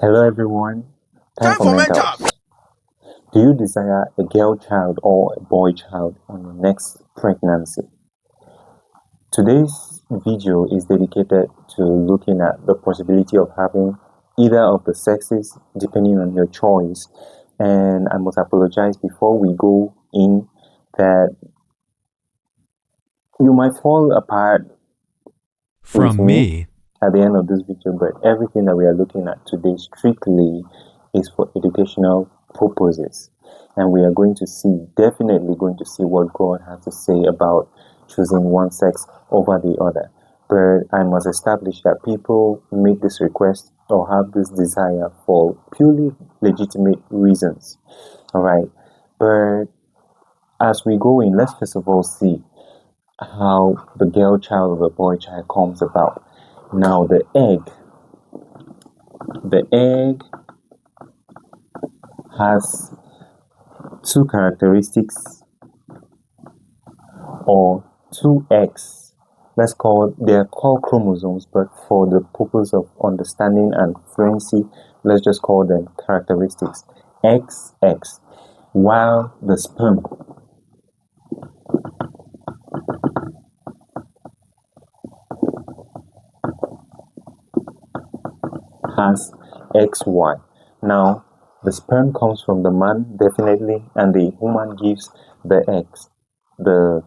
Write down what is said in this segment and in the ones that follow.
Hello everyone, time Time for for mentals. mental. Do you desire a girl child or a boy child on your next pregnancy? Today's video is dedicated to looking at the possibility of having either of the sexes depending on your choice. And I must apologize before we go in that you might fall apart with From me me, at the end of this video, but everything that we are looking at today strictly is for educational purposes. And we are going to see, definitely going to see what God has to say about choosing one sex over the other. But I must establish that people make this request or have this desire for purely legitimate reasons. All right. But as we go in, let's first of all see how the girl child or the boy child comes about. Now, the egg has two characteristics or two eggs. They're called chromosomes, but for the purpose of understanding and fluency, let's just call them characteristics. XX, while the sperm has XY. Now, the sperm comes from the man definitely, and the woman gives the eggs, the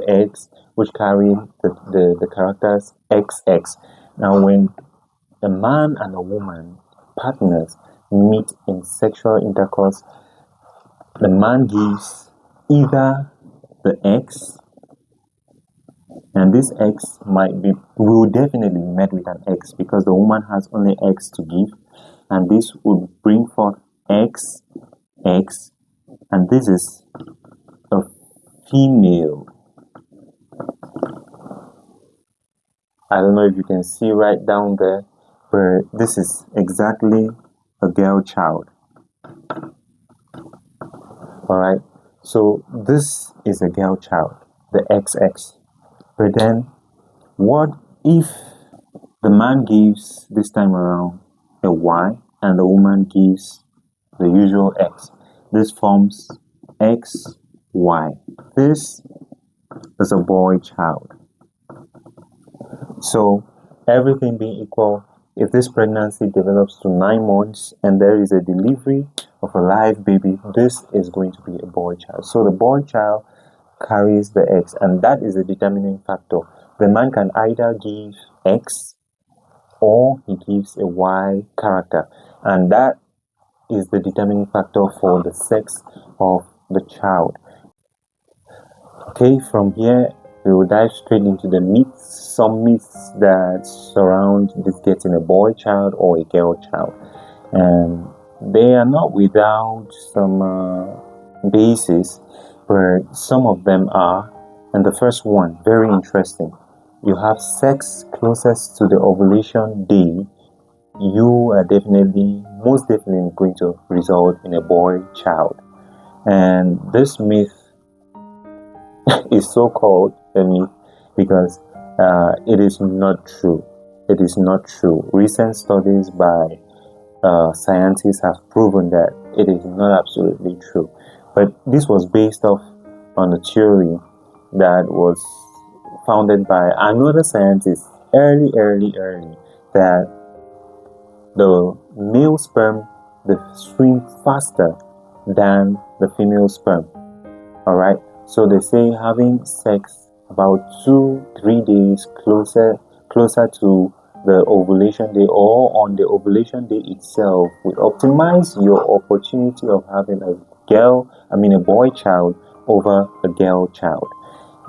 eggs which carry the characters XX. Now, when a man and a woman partners meet in sexual intercourse, the man gives either the X, and this X will definitely be met with an X because the woman has only X to give, and this would bring forth X, X, and this is a female. I don't know if you can see right down there, but this is exactly a girl child. Alright, so this is a girl child, the XX. But then, what if the man gives this time around a Y and the woman gives the usual X? This forms XY. This is a boy child. So, everything being equal, if this pregnancy develops to 9 months and there is a delivery of a live baby, this is going to be a boy child. So, the boy child carries the X, and that is the determining factor. The man can either give X or he gives a Y character, and that is the determining factor for the sex of the child. Okay, from here we will dive straight into the myths, some myths that surround this getting a boy child or a girl child, and they are not without some basis, but some of them are. And the first one, very interesting: you have sex closest to the ovulation day, you are most definitely going to result in a boy child. And this myth is so called a myth because it is not true. It is not true. Recent studies by scientists have proven that it is not absolutely true. But this was based off on a theory that was founded by another scientist early, that the male sperm they swim faster than the female sperm. All right. So they say having sex about 2-3 days closer to the ovulation day or on the ovulation day itself will optimize your opportunity of having a boy child over a girl child.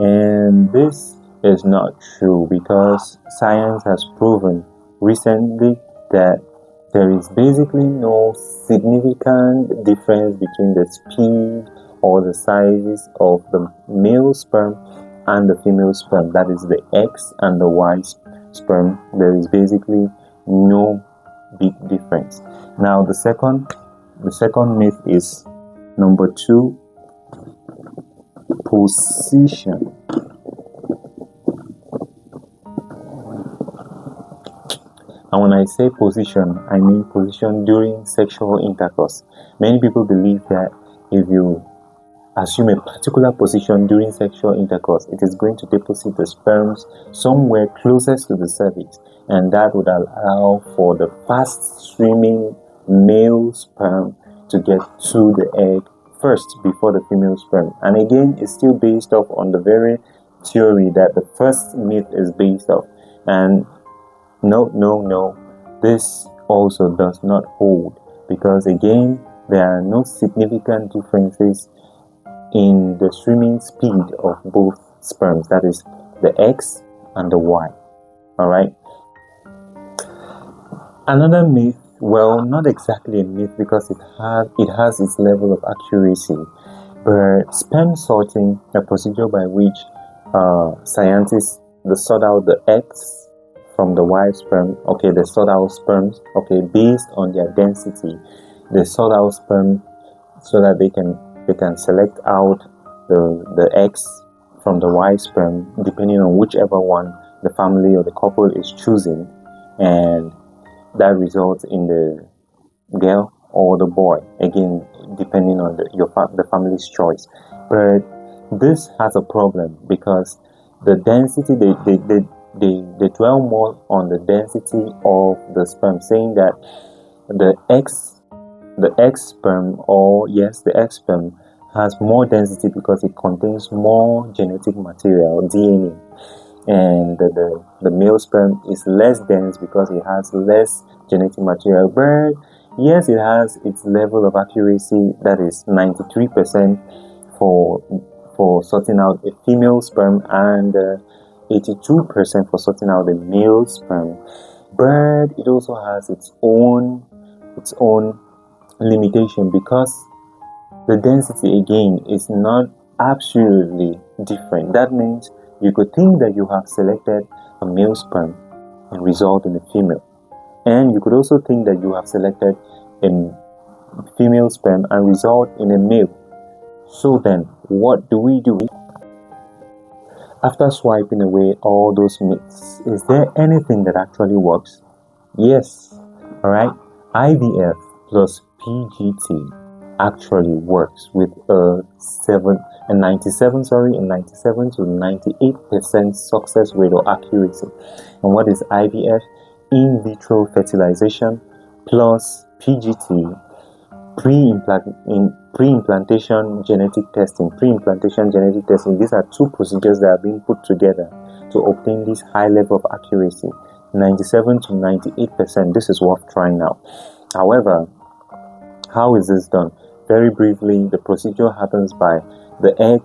And this is not true because science has proven recently that there is basically no significant difference between the speed or the sizes of the male sperm and the female sperm, that is the X and the Y sperm. There is basically no big difference. Now the second myth is number 2, position. And when I say position, I mean position during sexual intercourse. Many people believe that if you assume a particular position during sexual intercourse, it is going to deposit the sperms somewhere closest to the cervix, and that would allow for the fast swimming male sperm to get to the egg first before the female sperm. And again, it's still based off on the very theory that the first myth is based off. And no, this also does not hold, because again, there are no significant differences in the swimming speed of both sperms, that is the X and the Y. Alright. Another myth, well, not exactly a myth because it has its level of accuracy, but sperm sorting, a procedure by which scientists they sort out the X from the Y sperm. Okay, they sort out sperms, okay, based on their density. They sort out sperm so that they can select out the X from the Y sperm depending on whichever one the family or the couple is choosing, and that results in the girl or the boy, again depending on the family's choice. But this has a problem because the density, they dwell more on the density of the sperm, saying that the X sperm, or yes, the X sperm has more density because it contains more genetic material, DNA, and the male sperm is less dense because it has less genetic material. But yes, it has its level of accuracy, that is 93% for sorting out a female sperm, and 82% for sorting out the male sperm. But it also has its own limitation, because the density again is not absolutely different. That means you could think that you have selected a male sperm and result in a female, and you could also think that you have selected a female sperm and result in a male. So then what do we do after swiping away all those myths? Is there anything that actually works? Yes. Alright, IVF plus PGT actually works with a 97 to 98% success rate or accuracy. And what is IVF? In vitro fertilization plus PGT, pre-implantation genetic testing. These are two procedures that are being put together to obtain this high level of accuracy, 97 to 98%. This is worth trying out. However, how is this done? Very briefly, the procedure happens by the egg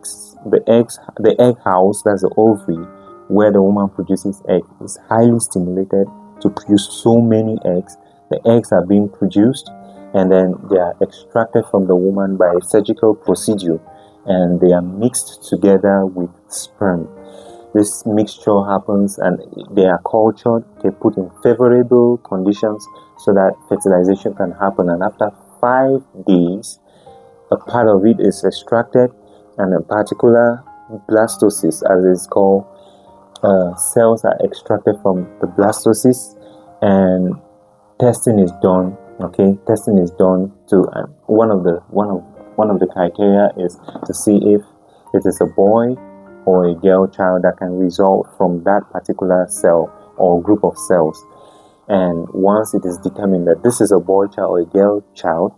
house, that's the ovary, where the woman produces egg, is highly stimulated to produce so many eggs. The eggs are being produced, and then they are extracted from the woman by a surgical procedure, and they are mixed together with sperm. This mixture happens, and they are cultured, they're put in favorable conditions so that fertilization can happen. And after 5 days, a part of it is extracted, and a particular blastocyst, as it's called, cells are extracted from the blastocyst, and testing is done. Okay, testing is done to one of the criteria is to see if it is a boy or a girl child that can result from that particular cell or group of cells. And once it is determined that this is a boy child or a girl child,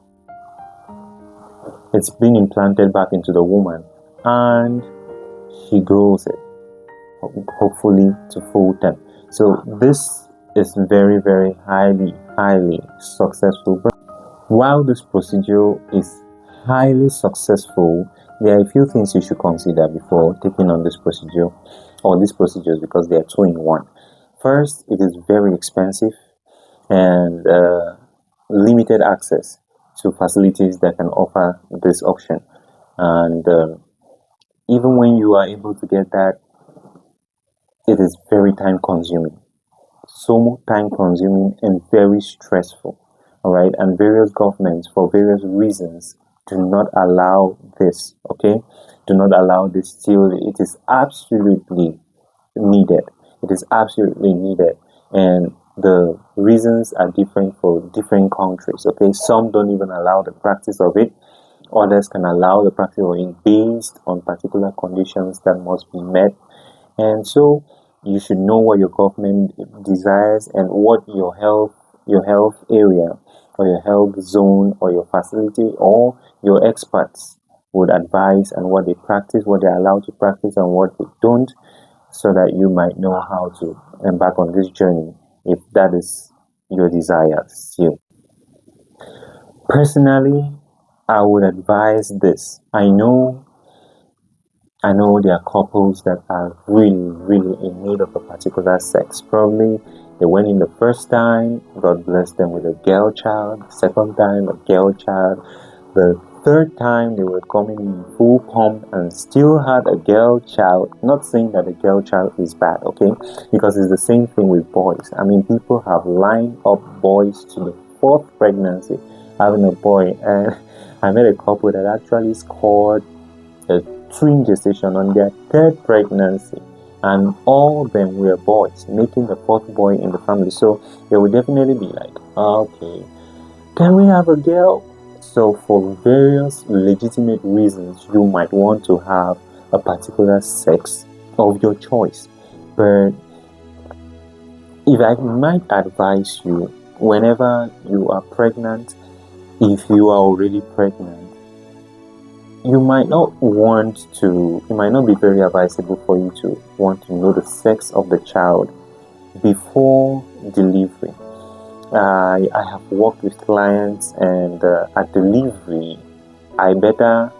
it's been implanted back into the woman, and she grows it, hopefully to full term. So this is very, very highly successful. But while this procedure is highly successful, there are a few things you should consider before taking on this procedure or these procedures, because they are two in one. First, it is very expensive, and limited access to facilities that can offer this option. And even when you are able to get that, it is very time consuming, so time consuming and very stressful. All right, and various governments, for various reasons, do not allow this. Okay, do not allow this till it is absolutely needed. It is absolutely needed, and the reasons are different for different countries. Okay, some don't even allow the practice of it. Others can allow the practice of it based on particular conditions that must be met. And so you should know what your government desires and what your health area or your health zone or your facility or your experts would advise, and what they practice, what they're allowed to practice and what they don't, so that you might know how to embark on this journey if that is your desire still. Personally, I would advise this. I know there are couples that are really, really in need of a particular sex. Probably they went in the first time, God blessed them with a girl child. The second time, a girl child. The third time, they were coming in full pump and still had a girl child. Not saying that a girl child is bad, okay? Because it's the same thing with boys. I mean, people have lined up boys to the fourth pregnancy, having a boy. And I met a couple that actually scored a twin gestation on their third pregnancy, and all of them were boys, making the fourth boy in the family. So they would definitely be like, okay, can we have a girl? So for various legitimate reasons, you might want to have a particular sex of your choice. But if I might advise you, whenever you are pregnant, if you are already pregnant, it might not be very advisable for you to want to know the sex of the child before delivery. I have worked with clients, and at delivery, I better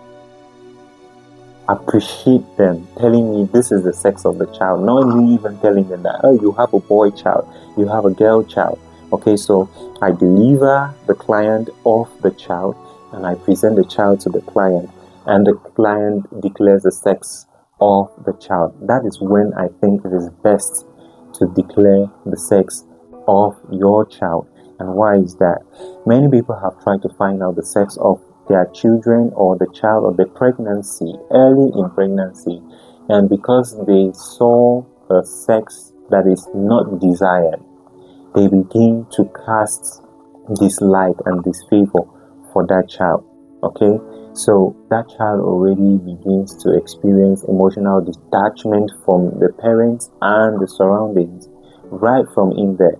appreciate them telling me this is the sex of the child, not me even telling them that, oh, you have a boy child, you have a girl child. Okay, so I deliver the client of the child, and I present the child to the client, and the client declares the sex of the child. That is when I think it is best to declare the sex of your child. And why is that? Many people have tried to find out the sex of their children or the child or the pregnancy early in pregnancy, and because they saw a sex that is not desired, they begin to cast dislike and disfavor for that child. Okay, so that child already begins to experience emotional detachment from the parents and the surroundings right from in there.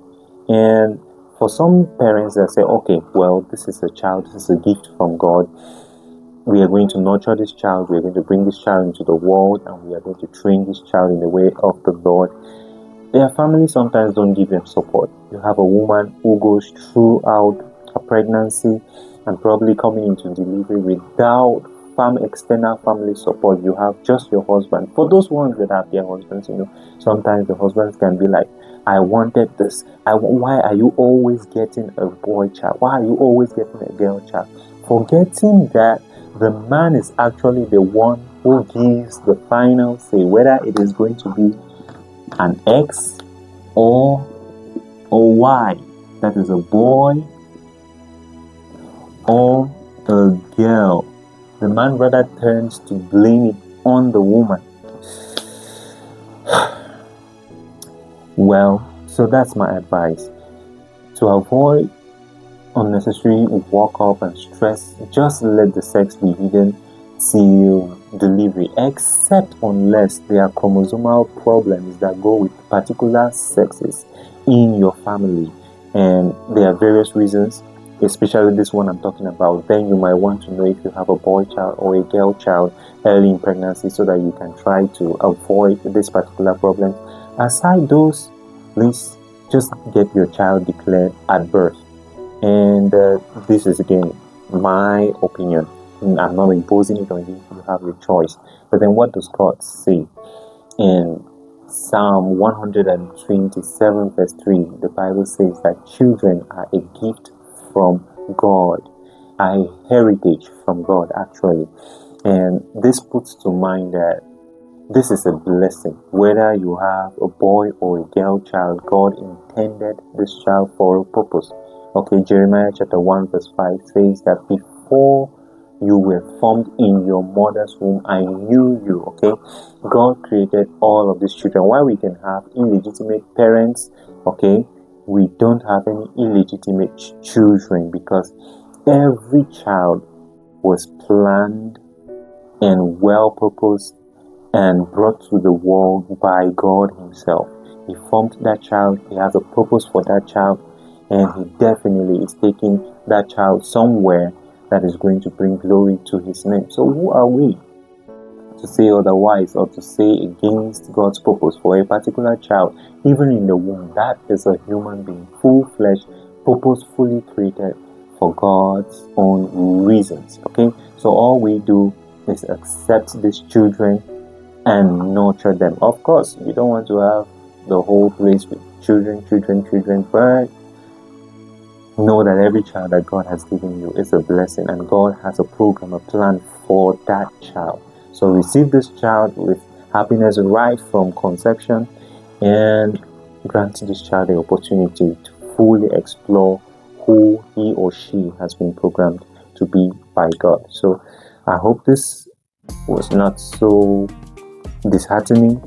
And for some parents, they say, okay, well, this is a child, this is a gift from God. We are going to nurture this child, we are going to bring this child into the world, and we are going to train this child in the way of the Lord. Their families sometimes don't give them support. You have a woman who goes throughout a pregnancy and probably coming into delivery without external family support. You have just your husband. For those ones that have their husbands, sometimes the husbands can be like, I wanted this. Why are you always getting a boy child? Why are you always getting a girl child? Forgetting that the man is actually the one who gives the final say whether it is going to be an X or a Y, that is a boy or a girl. The man rather turns to blame it on the woman. Well, so that's my advice. To avoid unnecessary walk-up and stress, just let the sex be hidden till delivery, except unless there are chromosomal problems that go with particular sexes in your family, and there are various reasons, especially this one I'm talking about. Then you might want to know if you have a boy child or a girl child early in pregnancy, so that you can try to avoid this particular problem. Aside those, please just get your child declared at birth. And this is again my opinion. I'm not imposing it on you. You have your choice. But then what does God say? In Psalm 127 verse 3, the Bible says that children are a gift from God, a heritage from God actually. And this puts to mind that this is a blessing. Whether you have a boy or a girl child, God intended this child for a purpose. Okay, Jeremiah chapter 1 verse 5 says that before you were formed in your mother's womb, I knew you. Okay, God created all of these children. While we can have illegitimate parents, okay, we don't have any illegitimate children, because every child was planned and well purposed and brought to the world by God Himself. He formed that child, He has a purpose for that child, and He definitely is taking that child somewhere that is going to bring glory to His name. So who are we to say otherwise, or to say against God's purpose for a particular child? Even in the womb, that is a human being, full-fledged, purposefully created for God's own reasons. Okay, so all we do is accept these children and nurture them. Of course, you don't want to have the whole place with children, but know that every child that God has given you is a blessing, and God has a program, a plan for that child. So receive this child with happiness right from conception, and grant this child the opportunity to fully explore who he or she has been programmed to be by God. So I hope this was not so disheartening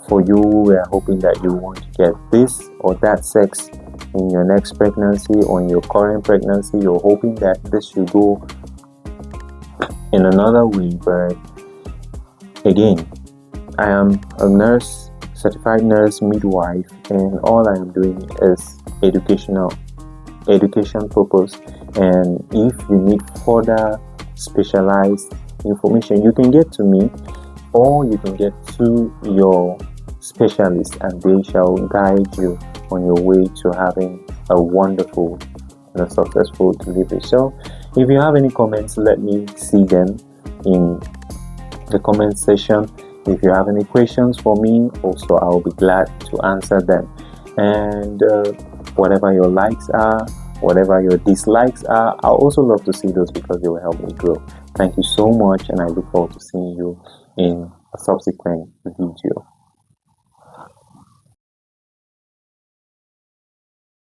for you. We are hoping that you want to get this or that sex in your next pregnancy or in your current pregnancy. You're hoping that this should go in another way, but again, I am a nurse, certified nurse midwife, and all I am doing is education purpose. And if you need further specialized information, you can get to me, or you can get to your specialist, and they shall guide you on your way to having a wonderful and a successful delivery. So if you have any comments, let me see them in the comment section. If you have any questions for me, also I'll be glad to answer them. And whatever your likes are, whatever your dislikes are, I'll also love to see those, because they will help me grow. Thank you so much, and I look forward to seeing you in a subsequent video.